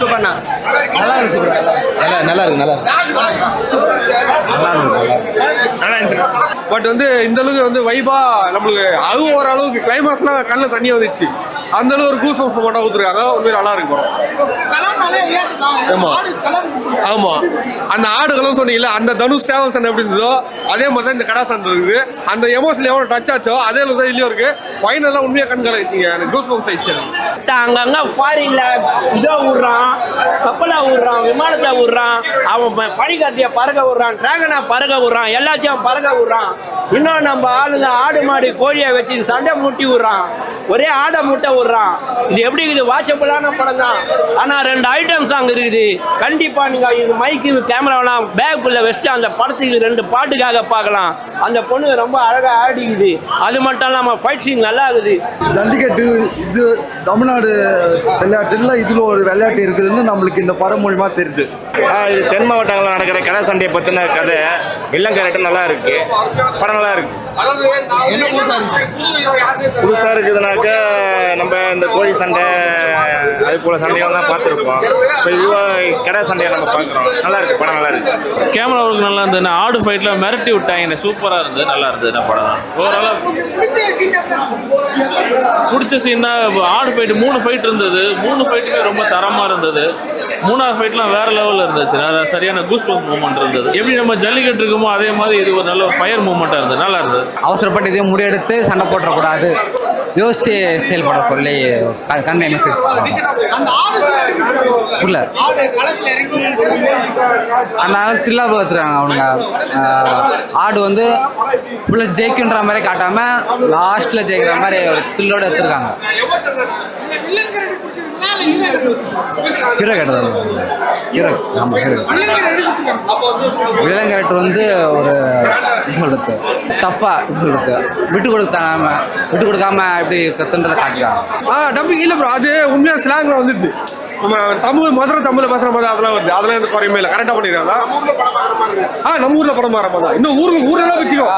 நல்லா இருந்துச்சு ப்ரோ. நல்லா இருக்கு பட் வந்து இந்த அளவுக்கு வந்து வைபா நம்மளுக்கு அது ஓரளவுக்கு கிளைமாக்ஸ்லாம் கண்ணில் தண்ணி வந்துச்சு. அந்த அளவு ஒரு கூஸ் மட்டும் ஊத்துருக்காங்க. உண்மையில நல்லா இருக்கு படம். ஆமா ஆமா அந்த ஆடுகளும் சொன்னீங்கல்ல, அந்த தனுஷ் சேவல் சண்டை எப்படி இருந்ததோ அதே மாதிரி தான் இந்த கடா சண்டை இருக்குது. அந்த எமோஷனல் எவ்வளோ டச் ஆச்சோ அதே அளவு தான் இதுலயும் இருக்கு. ஃபைனலாக உண்மையாக கண் கலச்சிங்க. எனக்கு கூஸ் பம்ப்ஸ் ஆயிடுச்சு. அங்கங்க ஃபாரின்ல இதோ விடுறான், கப்பலா விடுறான், விமானத்தை விடுறான், அவன் பனிக்காட்டிய பறக்க விடுறான், டிராகனா பறக்க விடுறான், எல்லாத்தையும் பறக்க விடுறான். இன்னும் நம்ம ஆளுங்க ஆடு மாடு கோழியை வச்சு சண்டை மூட்டி விடுறான், ஒரே ஆடை முட்டை விடுறான். இது எப்படி இருக்குது? வாட்சபிளான படம் தான். ஆனால் 2 ஐட்டம்ஸ் அங்கே இருக்குது. கண்டிப்பாக நீங்கள் இது மைக்கு கேமராவெல்லாம் பேக்குள்ள வச்சுட்டு அந்த படத்துக்கு 2 பாட்டுக்காக பார்க்கலாம். அந்த பொண்ணு ரொம்ப அழகாக ஆடிக்குது. அது மட்டும் இல்லாமல் ஃபைட் சீன் நல்லா இருக்குது. ஜல்லிக்கட்டு இது தமிழ்நாடு விளையாட்டுல இதில் ஒரு விளையாட்டு இருக்குதுன்னு நம்மளுக்கு இந்த படம் மூலிமா தெரியுது. இது தென் மாவட்டங்களில் நடக்கிற கடை சண்டையை பற்றின கதை. வில்லன் கேரக்டர் நல்லா இருக்கு. படம் நல்லா இருக்கு. புதுசாக இருக்குதுனாக்க நம்ம இந்த கோழி சண்டை அது போல சண்டையெல்லாம் தான் பார்த்துருப்போம். இப்போ இதுவாக கடை சண்டையை நம்ம பார்க்குறோம். நல்லா இருக்கு. படம் நல்லா இருக்கு. கேமரா ஒர்க் நல்லா இருந்தது. ஆடு ஃபைட்ல மிரட்டி விட்டாங்க. சூப்பராக இருந்தது. நல்லா இருந்தது படம் தான். ஓவராலாக பிடிச்ச சீன்னா ஆடு ஃபைட் 3 ஃபைட் இருந்தது. 3 ஃபைட்டுமே ரொம்ப தரமாக இருந்தது. 3ஆவது ஃபைட்லாம் வேற லெவலில் இருந்துச்சு. சரியான கூஸ் பம்ப்ஸ் மூமெண்ட் இருந்தது. எப்படி நம்ம ஜல்லிக்கட்டு இருக்குமோ அதே மாதிரி இது ஒரு நல்ல ஃபயர் மூமெண்ட்டாக இருந்தது. நல்லா இருந்தது. அவசரப்பட்டு இதையும் முடிவெடுத்து சண்டை போட்டுறக்கூடாது, யோசிச்சு செயல்பட சொல்லி கண்ணை மெசேஜ் புரியல. அதனால தில்லா பார்த்துருக்காங்க அவனுங்க. ஆடு வந்து ஃபுல்லாக ஜெயிக்குன்ற மாதிரி காட்டாம லாஸ்ட்ல ஜெயிக்கிற மாதிரி ஒரு தில்லோடு எடுத்துருக்காங்க. ஹீரோ கேட்டது ஹீரோ. ஆமாம் ஹீரோ. வில்லன் கேரக்டர் வந்து ஒரு சொல்றது டஃப்பாக சொல்றது விட்டு கொடுக்காம எப்படி கத்துன்றதை காட்டுறாங்க. டப்பிங் இல்லை ப்ரோ. அது உண்மையாக ஸ்லாங்கில் வந்துது. தமிழ் மதுரை தமிழ் பேசுகிற மாதிரி அதெல்லாம் வருது. அதெல்லாம் எந்த குறையுமே இல்லை. கரெக்டாக பண்ணிடுறாங்க. நம்ம ஊரில் படம் வர மாதிரி தான். இன்னும் ஊரெல்லாம் பிச்சுக்கோ.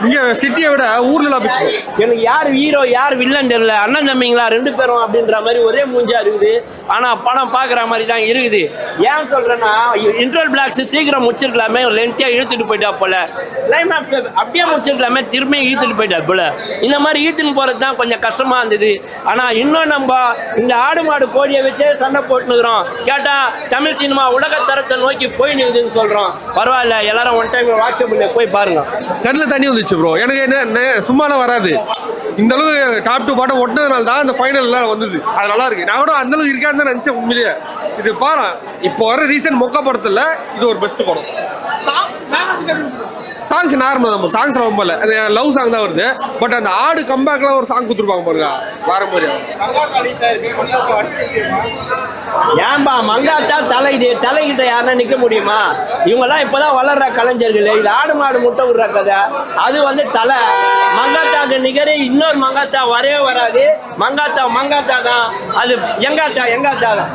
இங்கே சிட்டியை விட ஊர்லாம் பிச்சுக்கோ. எனக்கு யார் ஹீரோ யார் வில்லன் தெரியல. அண்ணன் தம்பிங்களா 2 பேரும் அப்படின்ற மாதிரி ஒரே மூஞ்சா இருக்குது. ஆனால் படம் பார்க்குற மாதிரி தான் இருக்குது. ஏன் சொல்கிறேன்னா இன்டர்வல் பிளாக்ஸ் சீக்கிரம் முடிச்சிருக்கலாமே, லென்த்தியாக இழுத்துட்டு போயிட்டா போல. கிளைமேக்ஸ் அப்படியே முடிச்சிருக்கலாமே, திரும்பி இழுத்துட்டு போயிட்டா போல. இந்த மாதிரி இழுத்துன்னு போகிறது தான் கொஞ்சம் கஷ்டமாக இருந்தது. ஆனால் இன்னும் நம்ம இந்த ஆடு மாடு கோழியை வச்சே சண்டை போட்டுனுக்குறோம். கேட்டால் தமிழ் சினிமா உலகத்தரத்தை நோக்கி போய் நிற்குதுன்னு சொல்கிறோம். பரவாயில்ல, எல்லாரும் ஒன் டைம் வாட்ஸ்அப்பில் போய் பாருங்க. கண்ணில் தண்ணி வந்துச்சு ப்ரோ. எனக்கு என்ன சும்மாலாம் வராது. இந்த அளவு டாப் 2 பாட்டம் ஒட்டினதுனால தான் அந்த ஃபைனல்லாம் வந்தது. அது நல்லா இருக்கு. நான் கூட அந்த அளவுக்கு இருக்கான்னு தான் நினச்சேன். உண்மையிலேயே இது பாரு, இப்போ வர ரீசன்ட் மொக்க படத்தில் இது ஒரு பெஸ்ட் படம். சாங்ஸ் நார்மல் தான். சாங்ஸ் ரொம்ப இல்லை. அது லவ் சாங் தான் வருது. பட் அந்த ஆடு கம்பேக்லாம் ஒரு சாங் கொடுத்துருப்பாங்க பாருங்க, வேற மாதிரி. ஏன்பா மங்காத்தா தலைகிட்ட யாருன்னா நிற்க முடியுமா? இவங்கெல்லாம் இப்போதான் வளர்ற கலைஞர்கள். இது ஆடு மாடு முட்டை விடுற கதை. அது வந்து தலை மங்காத்தாக்கு நிகரே இன்னொரு மங்காத்தா வரவே வராது. மங்காத்தா தான். அது எங்காத்தா தான்.